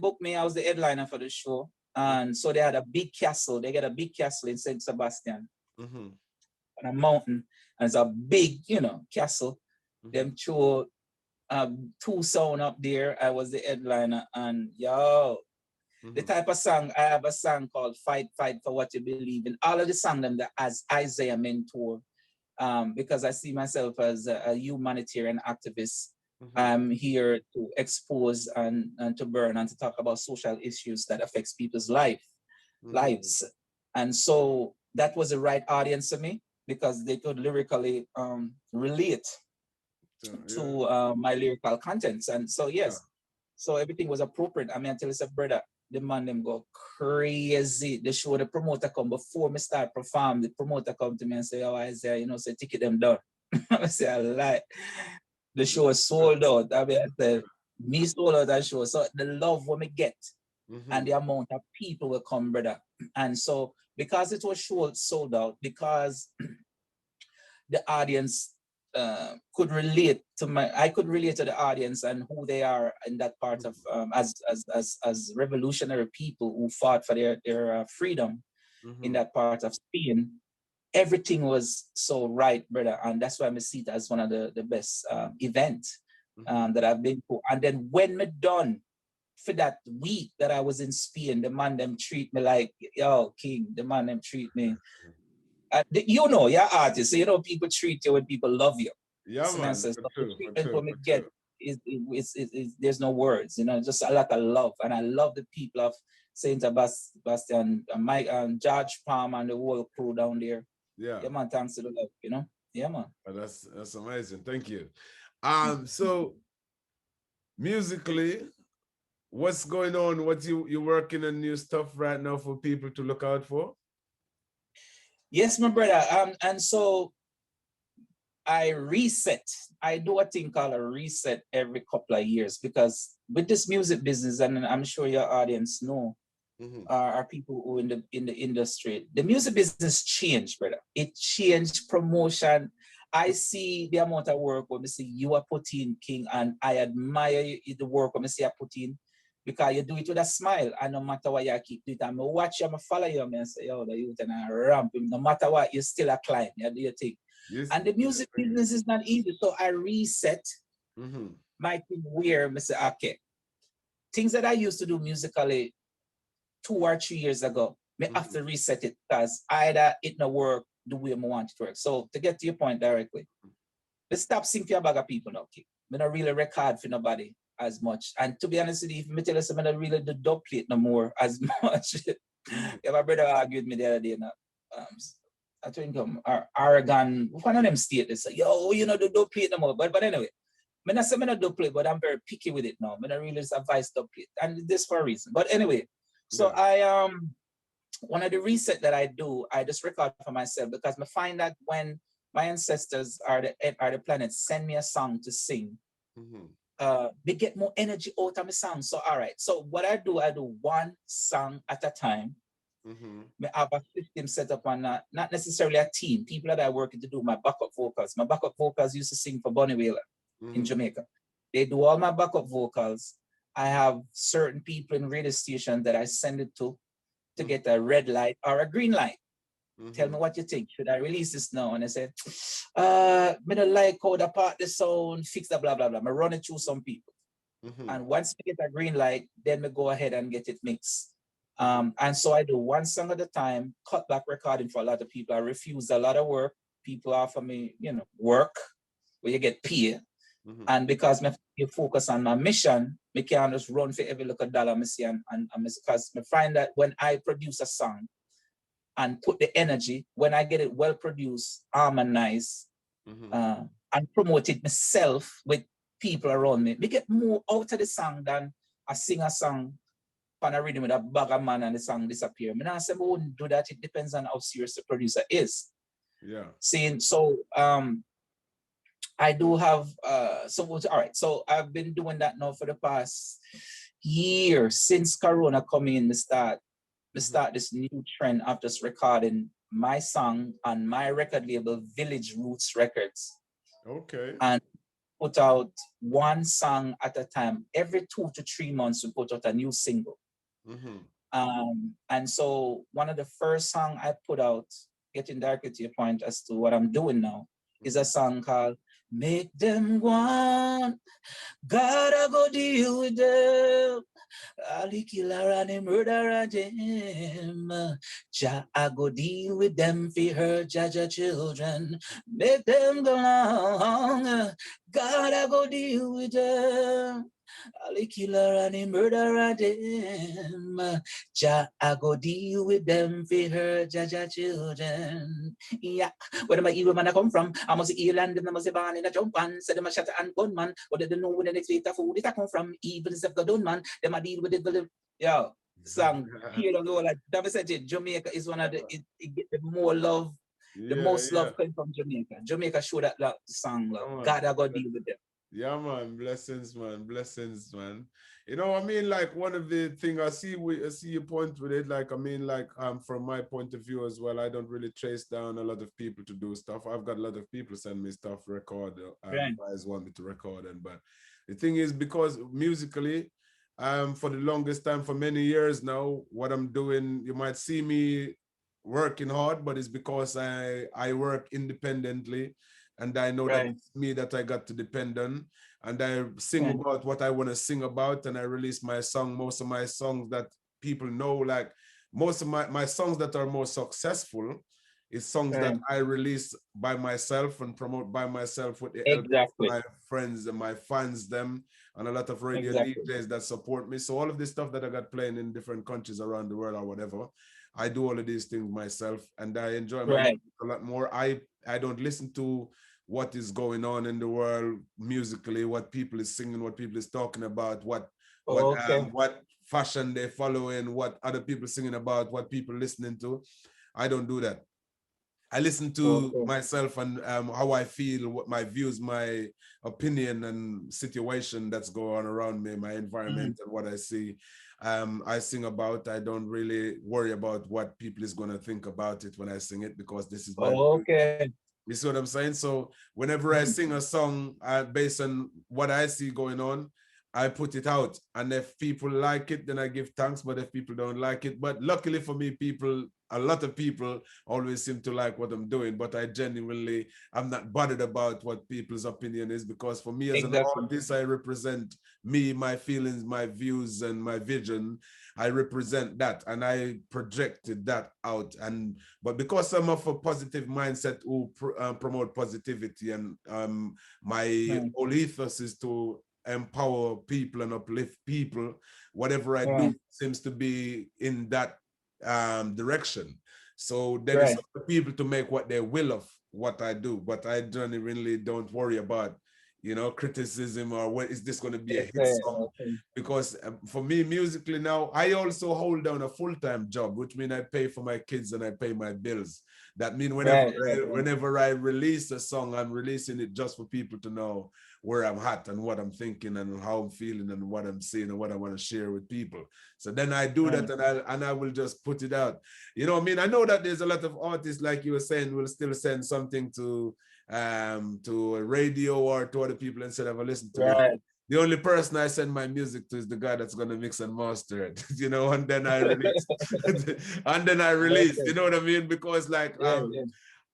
booked me. I was the headliner for the show. And so they had a big castle. They got a big castle in Saint Sebastian on a mountain. And it's a big, castle. Them show 2 sound up there. I was the headliner, and the type of song, I have a song called Fight for What You Believe in. All of the song them that as Isiah Mentor, because I see myself as a humanitarian activist. I'm here to expose and to burn and to talk about social issues that affects people's lives. And so that was the right audience for me, because they could lyrically relate to my lyrical contents. And so, so everything was appropriate. I mean, I tell you, brother, the man them go crazy. The show, the promoter come before me start perform. The promoter come to me and say, "Oh, Isiah, say ticket them down." I say, "I lie." The show is sold out. I mean, me sold out that show. So the love when we get and the amount of people will come, brother. And so because it was sold out, because the audience could relate to I could relate to the audience and who they are in that part of as revolutionary people who fought for their freedom in that part of Spain. Everything was so right, brother, and that's why I see it as one of the best events that I've been to. And then when me done for that week that I was in Spain, the man them treat me like, yo, king. The man them treat me. You're artist, so people treat you when people love you. Yeah, man. So the treatment when we get is there's no words, just a lot of love, and I love the people of Saint Sebastian, Mike and George Palm and the whole crew down there. Yeah, man. Thanks to the love, Yeah, man. That's amazing. Thank you. So musically, what's going on? What you working on new stuff right now for people to look out for? Yes, my brother. And so I reset. I do a thing called a reset every couple of years, because with this music business, and I'm sure your audience know, are people who in the industry. The music business changed, brother. It changed promotion. I see the amount of work when I see you are putting, King, and I admire the work when I see you put in, because you do it with a smile, and no matter what you keep doing, I watch you, I follow you, and say, yo, the youth and I ramp him. No matter what, you still a climb. You do your thing. Yes. And the music business is not easy. So I reset my thing where I say, okay, things that I used to do musically 2 or 3 years ago, I have to reset it, because either it not work the way I want it to work. So to get to your point directly, let's stop singing for a bag of people now, okay? I don't really record for nobody as much. And to be honest with you, if I tell you something, I don't really do dub plate no more as much. Yeah, my brother argued with me the other day now. I think Oregon, one of them state, they say, yo, the dub plate no more. But anyway, I not say I don't dub plate, but I'm very picky with it now. I don't really advise dub plate. And this for a reason. But anyway, so I one of the reset that I do, I just record for myself, because I find that when my ancestors are the planet send me a song to sing, they get more energy out of my song. So all right. So what I do one song at a time. I have a system set up on not necessarily a team. People that I work to do my backup vocals. My backup vocals used to sing for Bonnie Wheeler in Jamaica. They do all my backup vocals, I have certain people in radio station that I send it to get a red light or a green light. Tell me what you think. Should I release this now? And I said, me don't like how the part the sound, fix the blah, blah, blah. I run it through some people. And once we get a green light, then we go ahead and get it mixed. And so I do one song at a time, cut back recording for a lot of people. I refuse a lot of work. People offer me, you know, work where you get paid. And because you focus on my mission, I can't just run for every little dollar I see. And because I find that when I produce a song and put the energy, when I get it well produced, harmonized, and promote it myself with people around me, we get more out of the song than I sing a song on a rhythm with a bag of man and the song disappear. I say I wouldn't do that. It depends on how serious the producer is. Yeah. Seeing so I do have all right. So I've been doing that now for the past year since Corona coming in. Start this new trend of just recording my song on my record label, Village Roots Records. Okay. And put out one song at a time. Every 2 to 3 months, we put out a new single. And so one of the first songs I put out, getting directly to your point as to what I'm doing now, is a song called Make Them One. Gotta go deal with them. Ali killer and the murderer them. Jah, I go deal with them for her Jaja children. Make them go long. Gotta go deal with them. Ali killer and the murderer them. Jah, I go deal with them for her Jaja children. Yeah, where my evil man I come from? I must heal and them I must born in a jump man. Say them a shatter and gunman. But they don't know when the next week of food it I come from. Evil is of God done man. Them I deal with it. Yo, song here the Lord, like David said, Jamaica is one of the it get the more love, the most love coming from Jamaica. Jamaica show that song love. God I go deal with them. Yeah, man. Blessings, man. Blessings, man. You know, I mean, like one of the things I see your point with it. Like, I mean, like from my point of view as well, I don't really chase down a lot of people to do stuff. I've got a lot of people send me stuff, record, guys want me to record, but the thing is, because musically, for the longest time, for many years now, what I'm doing, you might see me working hard, but it's because I work independently. And I know that it's me that I got to depend on. And I sing about what I want to sing about. And I release my song, most of my songs that people know, like most of my songs that are more successful is songs that I release by myself and promote by myself with the help of my friends and my fans, them, and a lot of radio DJs that support me. So all of this stuff that I got playing in different countries around the world or whatever, I do all of these things myself and I enjoy my music a lot more. I don't listen to what is going on in the world musically, what people is singing, what people is talking about, what fashion they're following, what other people singing about, what people listening to. I don't do that. I listen to myself and how I feel, what my views, my opinion and situation that's going on around me, my environment and what I see. I sing about. I don't really worry about what people is going to think about it when I sing it, because this is my You see what I'm saying? So whenever I sing a song based on what I see going on, I put it out. And if people like it, then I give thanks. But if people don't like it, but luckily for me, a lot of people always seem to like what I'm doing. But I genuinely, I'm not bothered about what people's opinion is, because for me as an artist, I represent me, my feelings, my views, and my vision. I represent that and I projected that out. But because I'm of a positive mindset who promote positivity, and my whole ethos is to empower people and uplift people, whatever I do seems to be in that direction. So then it's up to people to make what they will of what I do, but I genuinely don't worry about, criticism or what is this going to be a hit song, because for me musically now, I also hold down a full-time job, which means I pay for my kids and I pay my bills. That means whenever I release a song, I'm releasing it just for people to know where I'm at and what I'm thinking and how I'm feeling and what I'm seeing and what I want to share with people. So then I do that and I will just put it out. You know what I mean? I know that there's a lot of artists, like you were saying, will still send something to a radio or to other people instead of a listen to it. The only person I send my music to is the guy that's gonna mix and master it, you know, and then I release. And then I release, Okay. you know what I mean? Because like Yeah, yeah.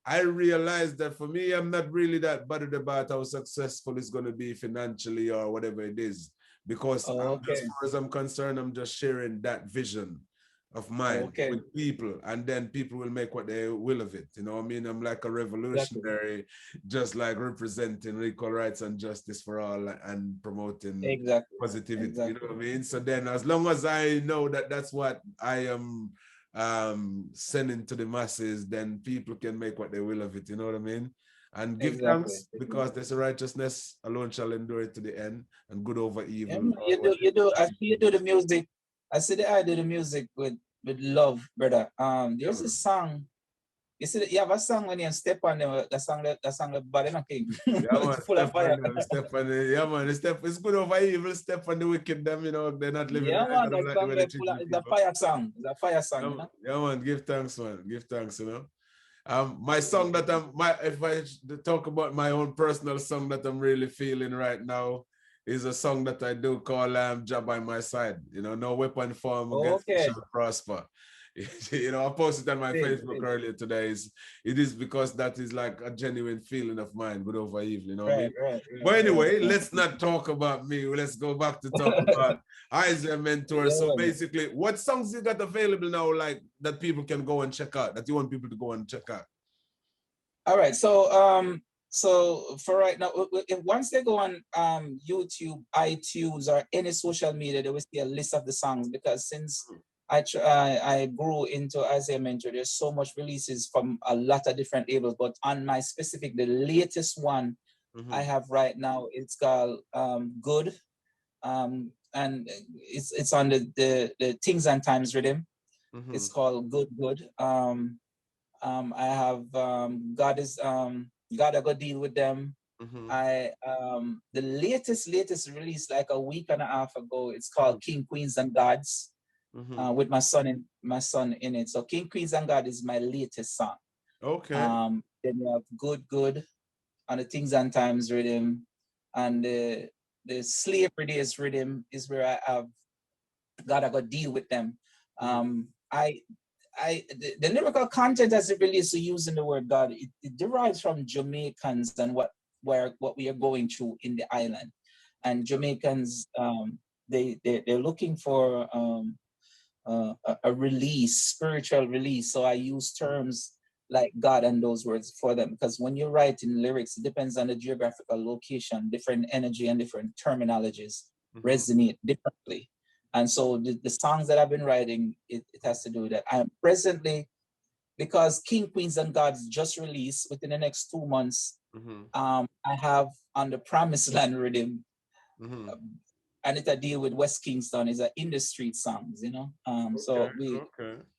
I realized that for me, I'm not really that bothered about how successful it's gonna be financially or whatever it is. Because Oh, as okay. far as I'm concerned, I'm just sharing that vision of mine Okay. with people, and then people will make what they will of it. You know what I mean? I'm like a Exactly. revolutionary, just like representing equal rights and justice for all and promoting Exactly. positivity. You know Exactly. what I mean? So then, as long as I know that that's what I am sending to the masses, then people can make what they will of it. You know what I mean? And give Exactly. thanks because there's a righteousness alone shall endure it to the end, and good over Yeah, evil. man, you do. I see you do the music. I see that I do the music with love, brother. Yeah, There's a man. song. You see, you have a song when you step on the song that body knocking. Yeah, man, Full of fire. Step on the, yeah, man, step, it's good over evil, step on the wicked, them, you know, they're not living Yeah, right, I man, don't that like the song way they that treat full of, the it's a people. fire song. It's a fire song, you know. Yeah, man, give thanks, you know. My Yeah. song that if I talk about my own personal song that I'm really feeling right now is a song that I do call Jah by My Side. You know, no weapon form against me Okay. shall prosper. You know, I posted on my Big, Facebook big. earlier today. It is because that is like a genuine feeling of mine, good over evil, you know what I Right, mean? right, But right, anyway, right, let's not talk about me. Let's go back to talk about Isiah Mentor. yeah, So man. basically, what songs you got available now, like that people can go and check out, that you want people to go and check out? All right. So for right now, if once they go on YouTube, iTunes, or any social media, they will see a list of the songs because since I grew into Isiah Mentor, there's so much releases from a lot of different labels. But on my specific, the latest one I have right now, it's called Good. And it's on the Things and Times rhythm. It's called Good Good. I have God I go deal with them. I the latest release like a week and a half ago. It's called King Queens and Gods with my son in it. So King Queens and God is my latest song. Okay. Then we have Good Good on the Things and Times rhythm, and the Slavery Days rhythm is where I have God I go deal with them. I the lyrical content as it relates to using the word God, it derives from Jamaicans and what we are going through in the island. And Jamaicans, they're looking for a release, spiritual release. So I use terms like God and those words for them because when you're writing lyrics, it depends on the geographical location, different energy and different terminologies resonate differently. And so the songs that I've been writing, it has to do with that. I'm presently, because King, Queens, and Gods just released within the next 2 months, I have on the Promised Land rhythm, and it a deal with West Kingston, is a in the street songs, you know. So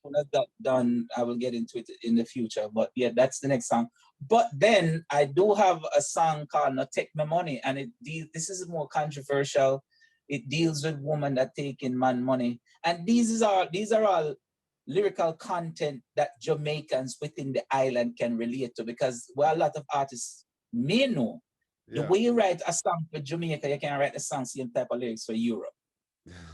when that's that done, I will get into it in the future. But yeah, that's the next song. But then I do have a song called "Not Take My Money," and this is more controversial. It deals with women that taking man money, and these are all lyrical content that Jamaicans within the island can relate to because a lot of artists may know. The way you write a song for Jamaica, you can write a song same type of lyrics for Europe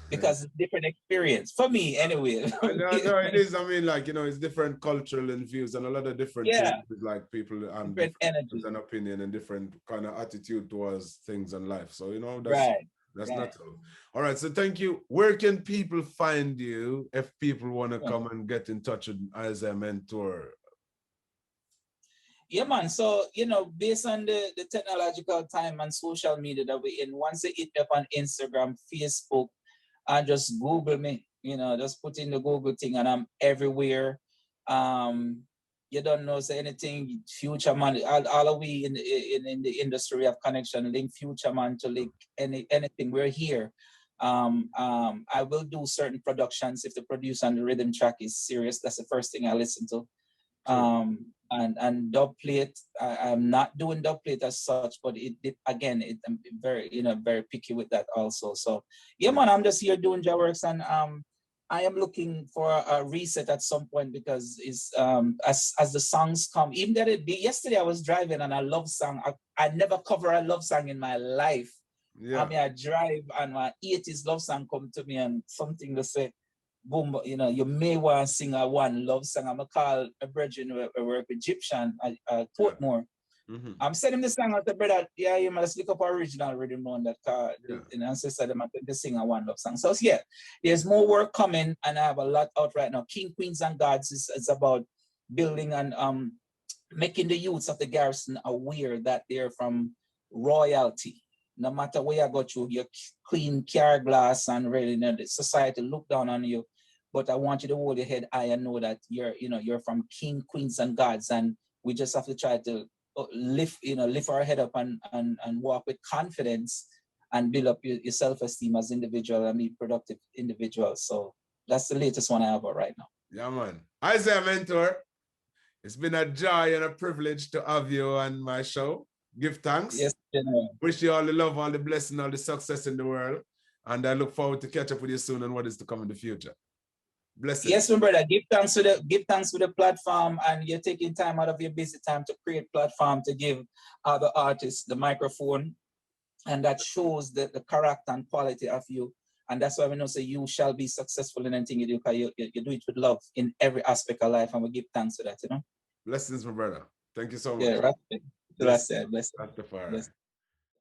because it's different experience for me anyway. No, it is. I mean, like, you know, it's different cultural and views and a lot of different things Yeah, with like people and different different energy. an opinion and different kind of attitude towards things in life. So, you know, that's Right. natural. All right. So thank you. Where can people find you if people want to come and get in touch with Isiah Mentor? Yeah, man. So, you know, based on the technological time and social media that we're in, once they hit me up on Instagram, Facebook, and just Google me, you know, just put in the Google thing and I'm everywhere. You don't know, say anything, Fuchaman, all of we in the industry of connection, link Fuchaman to link anything, we're here. I will do certain productions if the producer and the rhythm track is serious. That's the first thing I listen to. And dub plate, I'm not doing dub plate as such, but again, I'm very, you know, very picky with that also. So yeah, man, I'm just here doing Jah works, and I am looking for a reset at some point because it's as the songs come. Even that yesterday I was driving and a love song. I never cover a love song in my life, Yeah. I drive and my 80s love song come to me and something to say, boom, you know, you may want to sing a one love song. I'm going to call a brethren who work Egyptian, Portmore. Mm-hmm. I'm sending the song out to brother. Yeah, you must look up original rhythm on that car. Yeah. The ancestor them to sing a one love song. So yeah, there's more work coming, and I have a lot out right now. King, Queens, and Gods is about building and making the youths of the garrison aware that they're from royalty. No matter where you go through, you clean car glass and really, you know, the society look down on you. But I want you to hold your head high and know that you're from King, Queens, and Gods, and we just have to try to lift our head up and walk with confidence and build up your self-esteem as individual and be productive individuals. So that's the latest one I have right now. Yeah, man. Isiah Mentor, it's been a joy and a privilege to have you on my show. Give thanks. Yes, General. Wish you all the love, all the blessing, all the success in the world. And I look forward to catch up with you soon on what is to come in the future. Blessings. Yes, my brother. Give thanks for the platform, and you're taking time out of your busy time to create platform to give other artists the microphone, and that shows the character and quality of you. And that's why we know say you shall be successful in anything you do, because you do it with love in every aspect of life, and we give thanks for that, you know. Blessings, my brother. Thank you so much. Yeah, right. Bless.